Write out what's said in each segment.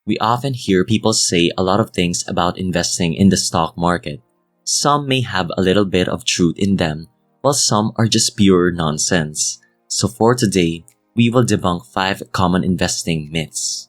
We often hear people say a lot of things about investing in the stock market. Some may have a little bit of truth in them, while some are just pure nonsense. So for today, we will debunk 5 common investing myths.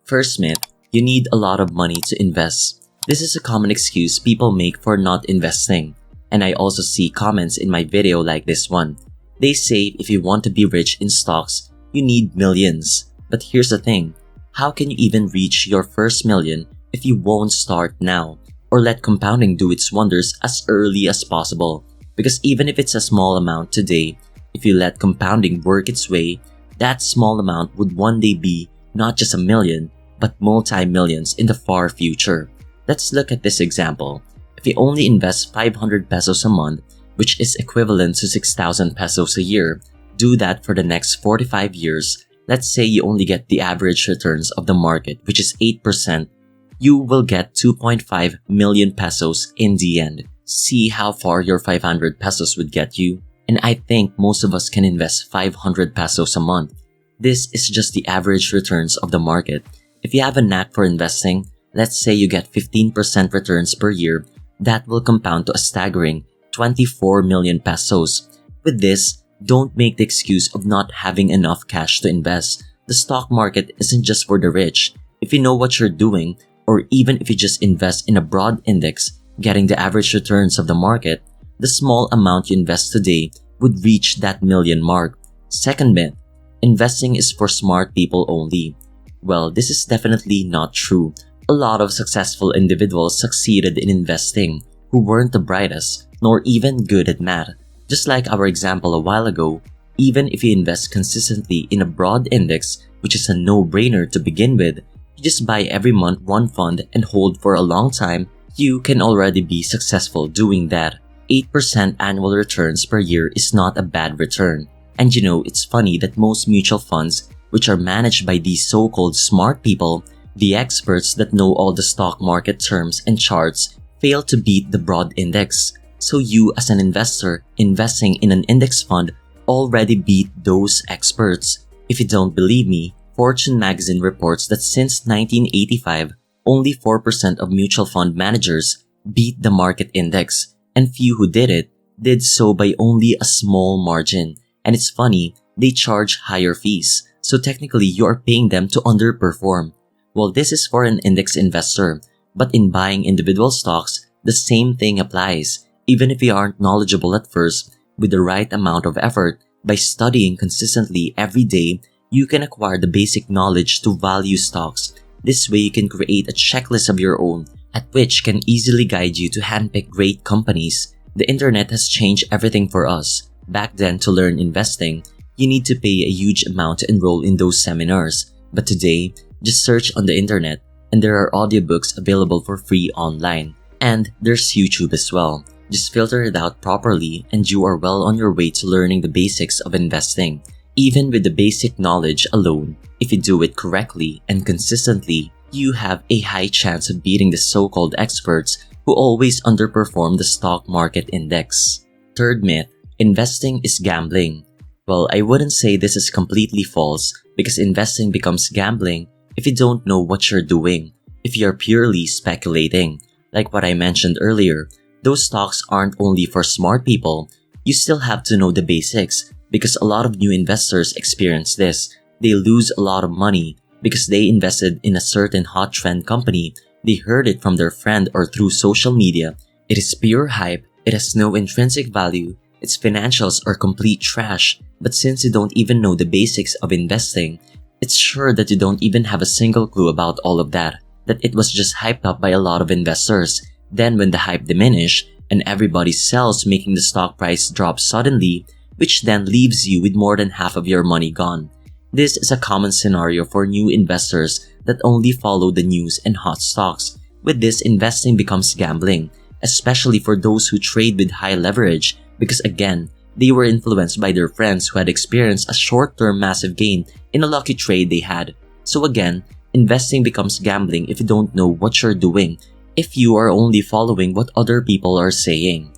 First myth, you need a lot of money to invest. This is a common excuse people make for not investing. And I also see comments in my video like this one. They say if you want to be rich in stocks, you need millions. But here's the thing, how can you even reach your first million if you won't start now? Or let compounding do its wonders as early as possible? Because even if it's a small amount today, if you let compounding work its way, that small amount would one day be not just a million, but multi-millions in the far future. Let's look at this example. If you only invest 500 pesos a month, which is equivalent to 6,000 pesos a year, do that for the next 45 years. Let's say you only get the average returns of the market, which is 8%. You will get 2.5 million pesos in the end. See how far your 500 pesos would get you? And I think most of us can invest 500 pesos a month. This is just the average returns of the market. If you have a knack for investing, let's say you get 15% returns per year, that will compound to a staggering 24 million pesos. With this, don't make the excuse of not having enough cash to invest. The stock market isn't just for the rich. If you know what you're doing, or even if you just invest in a broad index, getting the average returns of the market, the small amount you invest today would reach that million mark. Second myth, investing is for smart people only. Well, this is definitely not true. A lot of successful individuals succeeded in investing who weren't the brightest, nor even good at math. Just like our example a while ago, even if you invest consistently in a broad index, which is a no-brainer to begin with, you just buy every month one fund and hold for a long time, you can already be successful doing that. 8% annual returns per year is not a bad return. And you know, it's funny that most mutual funds, which are managed by these so-called smart people, the experts that know all the stock market terms and charts, fail to beat the broad index. So you as an investor investing in an index fund already beat those experts. If you don't believe me, Fortune magazine reports that since 1985, only 4% of mutual fund managers beat the market index, and few who did so by only a small margin. And it's funny, they charge higher fees. So technically, you are paying them to underperform. Well, this is for an index investor, but in buying individual stocks, the same thing applies. Even if you aren't knowledgeable at first, with the right amount of effort, by studying consistently every day, you can acquire the basic knowledge to value stocks. This way, you can create a checklist of your own, at which can easily guide you to handpick great companies. The internet has changed everything for us. Back then, to learn investing, you need to pay a huge amount to enroll in those seminars. But today, just search on the internet and there are audiobooks available for free online. And there's YouTube as well. Just filter it out properly and you are well on your way to learning the basics of investing. Even with the basic knowledge alone, if you do it correctly and consistently, you have a high chance of beating the so-called experts who always underperform the stock market index. Third myth, investing is gambling. Well, I wouldn't say this is completely false because investing becomes gambling if you don't know what you're doing, if you're purely speculating. Like what I mentioned earlier, those stocks aren't only for smart people. You still have to know the basics because a lot of new investors experience this. They lose a lot of money because they invested in a certain hot trend company. They heard it from their friend or through social media. It is pure hype. It has no intrinsic value. Its financials are complete trash. But since you don't even know the basics of investing, it's sure that you don't even have a single clue about all of that it was just hyped up by a lot of investors. Then when the hype diminished and everybody sells, making the stock price drop suddenly, which then leaves you with more than half of your money gone. This is a common scenario for new investors that only follow the news and hot stocks. With this, investing becomes gambling, especially for those who trade with high leverage because again, they were influenced by their friends who had experienced a short-term massive gain in a lucky trade they had. So again, investing becomes gambling if you don't know what you're doing if you are only following what other people are saying.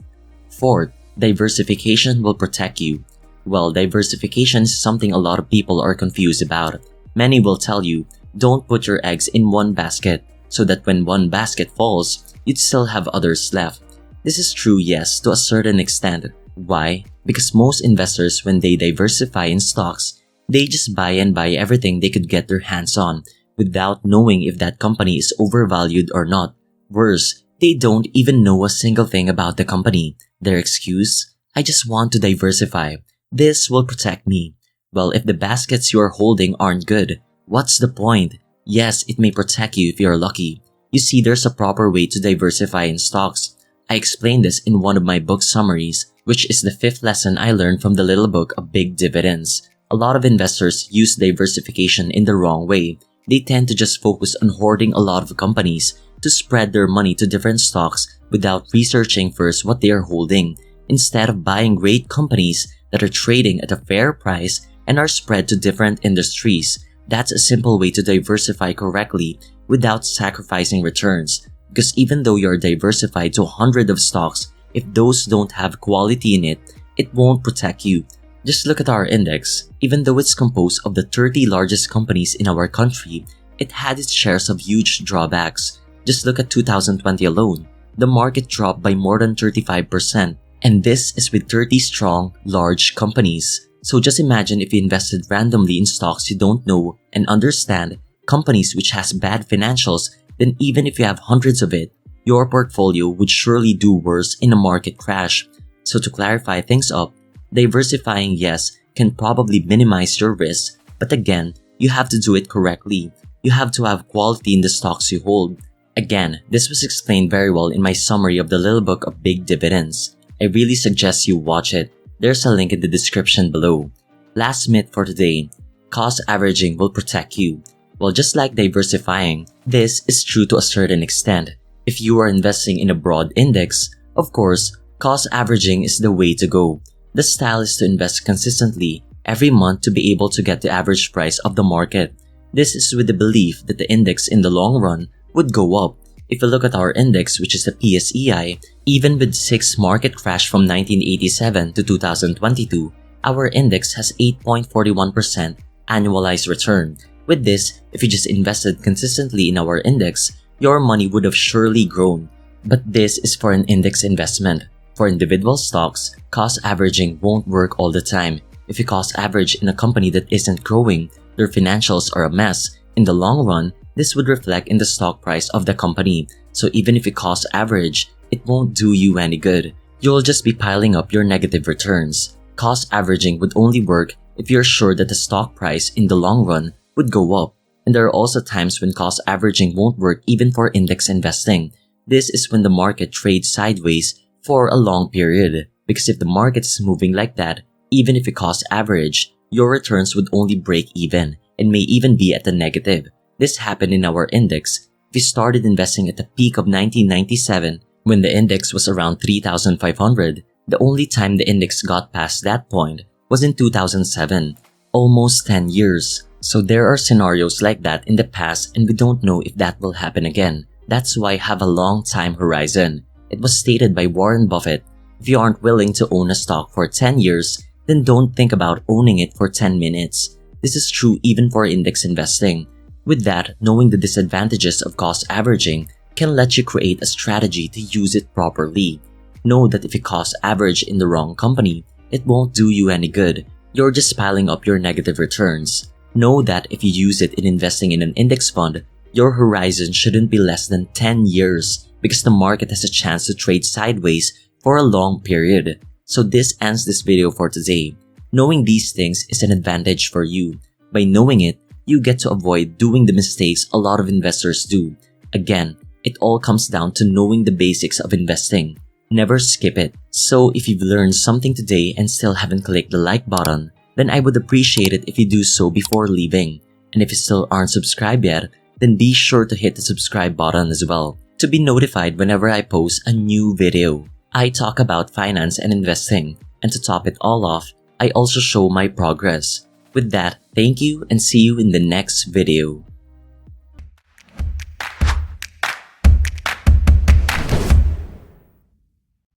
Fourth, diversification will protect you. Well, diversification is something a lot of people are confused about. Many will tell you, don't put your eggs in one basket, so that when one basket falls, you'd still have others left. This is true, yes, to a certain extent. Why? Because most investors, when they diversify in stocks, they just buy and buy everything they could get their hands on, without knowing if that company is overvalued or not. Worse, they don't even know a single thing about the company. Their excuse? I just want to diversify. This will protect me. Well, if the baskets you are holding aren't good, what's the point? Yes, it may protect you if you're lucky. You see, there's a proper way to diversify in stocks. I explained this in one of my book summaries, which is the 5th lesson I learned from the little book of Big Dividends. A lot of investors use diversification in the wrong way. They tend to just focus on hoarding a lot of companies to spread their money to different stocks without researching first what they are holding, instead of buying great companies that are trading at a fair price and are spread to different industries. That's a simple way to diversify correctly without sacrificing returns. Because even though you're diversified to 100 of stocks, if those don't have quality in it, it won't protect you. Just look at our index. Even though it's composed of the 30 largest companies in our country, it had its shares of huge drawbacks. Just look at 2020 alone. The market dropped by more than 35%. And this is with 30 strong, large companies. So just imagine if you invested randomly in stocks you don't know and understand, companies which has bad financials, then even if you have hundreds of it, your portfolio would surely do worse in a market crash. So to clarify things up, diversifying, yes, can probably minimize your risk, but again, you have to do it correctly. You have to have quality in the stocks you hold. Again, this was explained very well in my summary of the little book of Big Dividends. I really suggest you watch it. There's a link in the description below. Last myth for today, cost averaging will protect you. Well, just like diversifying, this is true to a certain extent. If you are investing in a broad index, of course, cost averaging is the way to go. The style is to invest consistently every month to be able to get the average price of the market. This is with the belief that the index in the long run would go up. If you look at our index, which is the PSEI, even with 6 market crash from 1987 to 2022, our index has 8.41% annualized return. With this, if you just invested consistently in our index, your money would have surely grown. But this is for an index investment. For individual stocks, cost averaging won't work all the time. If you cost average in a company that isn't growing, their financials are a mess, in the long run, this would reflect in the stock price of the company. So even if you cost average, it won't do you any good. You'll just be piling up your negative returns. Cost averaging would only work if you're sure that the stock price in the long run would go up. And there are also times when cost averaging won't work even for index investing. This is when the market trades sideways for a long period. Because if the market is moving like that, even if you cost average, your returns would only break even and may even be at the negative. This happened in our index. We started investing at the peak of 1997 when the index was around 3,500. The only time the index got past that point was in 2007, almost 10 years. So there are scenarios like that in the past and we don't know if that will happen again. That's why have a long time horizon. It was stated by Warren Buffett, if you aren't willing to own a stock for 10 years, then don't think about owning it for 10 minutes. This is true even for index investing. With that, knowing the disadvantages of cost averaging can let you create a strategy to use it properly. Know that if you cost average in the wrong company, it won't do you any good. You're just piling up your negative returns. Know that if you use it in investing in an index fund, your horizon shouldn't be less than 10 years because the market has a chance to trade sideways for a long period. So this ends this video for today. Knowing these things is an advantage for you. By knowing it, you get to avoid doing the mistakes a lot of investors do. Again, it all comes down to knowing the basics of investing. Never skip it. So if you've learned something today and still haven't clicked the like button, then I would appreciate it if you do so before leaving. And if you still aren't subscribed yet, then be sure to hit the subscribe button as well to be notified whenever I post a new video. I talk about finance and investing, and to top it all off, I also show my progress. With that, thank you and see you in the next video.